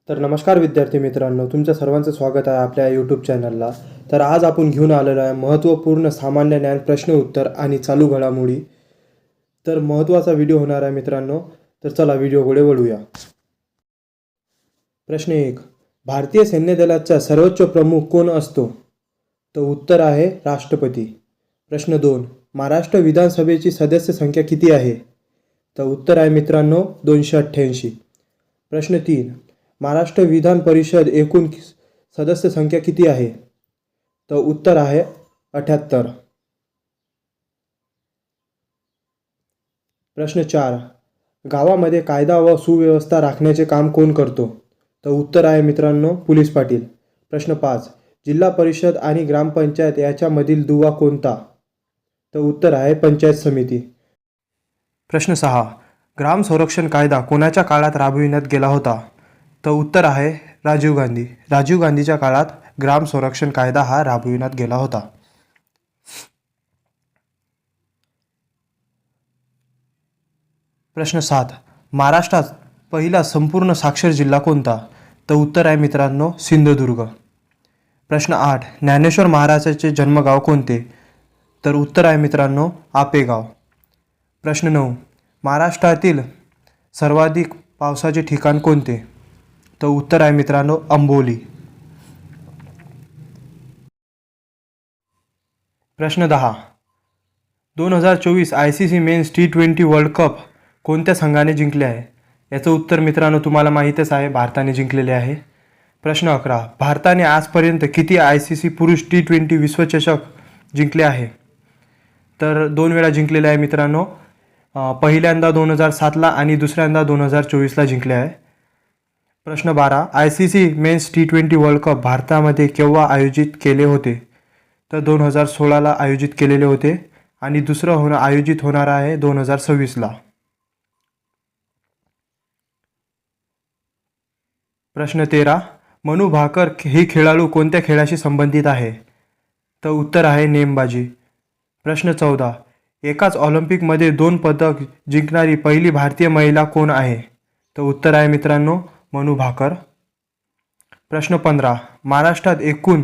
तर नमस्कार विद्यार्थी मित्रांनो, तुमच्या सर्वांचं स्वागत आहे आपल्या यूट्यूब चॅनलला। तर आज आपण घेऊन आलेलो आहे महत्त्वपूर्ण सामान्य ज्ञान प्रश्न उत्तर आणि चालू घडामोडी। तर महत्त्वाचा व्हिडिओ होणार आहे मित्रांनो। तर चला व्हिडिओकडे वळूया। प्रश्न 1, भारतीय सैन्य दलाचा सर्वोच्च प्रमुख कोण असतो? तर उत्तर आहे राष्ट्रपती। प्रश्न 2, महाराष्ट्र विधानसभेची सदस्य संख्या किती आहे? तर उत्तर आहे मित्रांनो 288। प्रश्न 3, महाराष्ट्र विधान परिषद एकूण सदस्य संख्या किती आहे? तर उत्तर आहे 78। प्रश्न 4, गावामध्ये कायदा व सुव्यवस्था राखण्याचे काम कोण करतो? तर उत्तर आहे मित्रांनो पोलीस पाटील। प्रश्न 5, जिल्हा परिषद आणि ग्रामपंचायत याच्यामधील दुवा कोणता? तर उत्तर आहे पंचायत समिती। प्रश्न 6, ग्राम संरक्षण कायदा कोणाच्या काळात राबविण्यात गेला होता? तर उत्तर आहे राजीव गांधी। राजीव गांधीच्या काळात ग्राम संरक्षण कायदा हा राबविण्यात गेला होता। प्रश्न 7, महाराष्ट्रात पहिला संपूर्ण साक्षर जिल्हा कोणता? तर उत्तर आहे मित्रांनो सिंधुदुर्ग। प्रश्न 8, ज्ञानेश्वर महाराजांचे जन्मगाव कोणते? तर उत्तर आहे मित्रांनो आपेगाव। प्रश्न 9, महाराष्ट्रातील सर्वाधिक पावसाचे ठिकाण कोणते? तर उत्तर आहे मित्रांनो अंबोली। प्रश्न 10, 2024 ICC men's T20 world cup कोणत्या संघाने जिंकले आहे? याचं उत्तर मित्रांनो तुम्हाला माहीतच आहे, भारताने जिंकलेले आहे। प्रश्न 11, भारताने आजपर्यंत किती ICC पुरुष T20 विश्वचषक जिंकले आहे? तर 2 वेळा जिंकलेले आहे मित्रांनो। पहिल्यांदा 2007ला आणि दुसऱ्यांदा 2024ला जिंकले आहे। प्रश्न 12, ICC men's T20 world cup भारतामध्ये केव्हा आयोजित केले होते? तर 2016ला आयोजित केलेले होते आणि दुसरं आयोजित होणार आहे 2026ला। प्रश्न 13, मनू भाकर ही खेळाडू कोणत्या खेळाशी संबंधित आहे? तर उत्तर आहे नेमबाजी। प्रश्न 14, एकाच ऑलिम्पिकमध्ये 2 पदक जिंकणारी पहिली भारतीय महिला कोण आहे? तर उत्तर आहे मित्रांनो मनू भाकर। प्रश्न 15, महाराष्ट्रात एकूण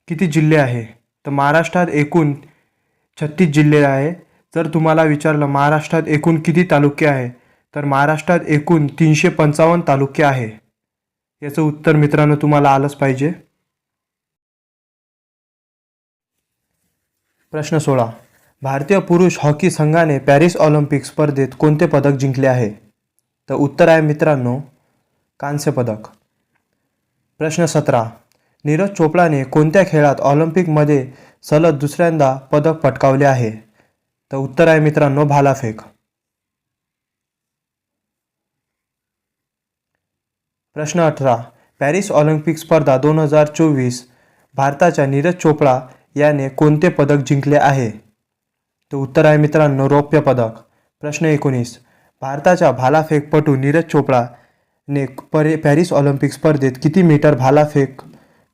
किती जिल्हे आहे? तर महाराष्ट्रात एकूण 36 जिल्हे आहे। जर तुम्हाला विचारलं महाराष्ट्रात एकूण किती तालुके आहे, तर महाराष्ट्रात एकूण 355 तालुके आहे। याचं उत्तर मित्रांनो तुम्हाला आलंच पाहिजे। प्रश्न 16, भारतीय पुरुष हॉकी संघाने पॅरिस ऑलिम्पिक स्पर्धेत कोणते पदक जिंकले आहे? तर उत्तर आहे मित्रांनो कांस्य पदक। प्रश्न 17, नीरज चोपडाने कोणत्या खेळात ऑलिम्पिकमध्ये सलग दुसऱ्यांदा पदक पटकावले आहे? तर उत्तर आहे मित्रांनो भालाफेक। प्रश्न 18, पॅरिस ऑलिम्पिक स्पर्धा 2024 भारताच्या नीरज चोपडा याने कोणते पदक जिंकले आहे? तर उत्तर आहे मित्रांनो रौप्य पदक। प्रश्न 19, भारताच्या भालाफेकपटू नीरज चोपडा ने पॅरिस ऑलिम्पिक स्पर्धेत किती मीटर भालाफेक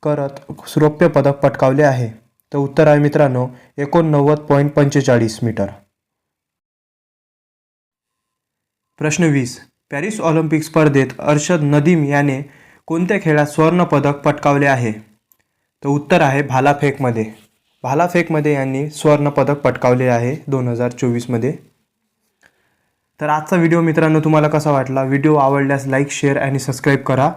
करत रौप्य पदक पटकावले आहे? तर उत्तर आहे मित्रांनो 89.45 मीटर। प्रश्न 20, पॅरिस ऑलिम्पिक स्पर्धेत अर्शद नदीम याने कोणत्या खेळात स्वर्ण पदक पटकावले आहे? तर उत्तर आहे भालाफेकमध्ये। भालाफेकमध्ये यांनी स्वर्ण पदक पटकावले आहे 2024 मध्ये। तर आजचा व्हिडिओ मित्रांनो तुम्हाला कसा वाटला? व्हिडिओ आवडल्यास लाईक, शेअर आणि सबस्क्राईब करा।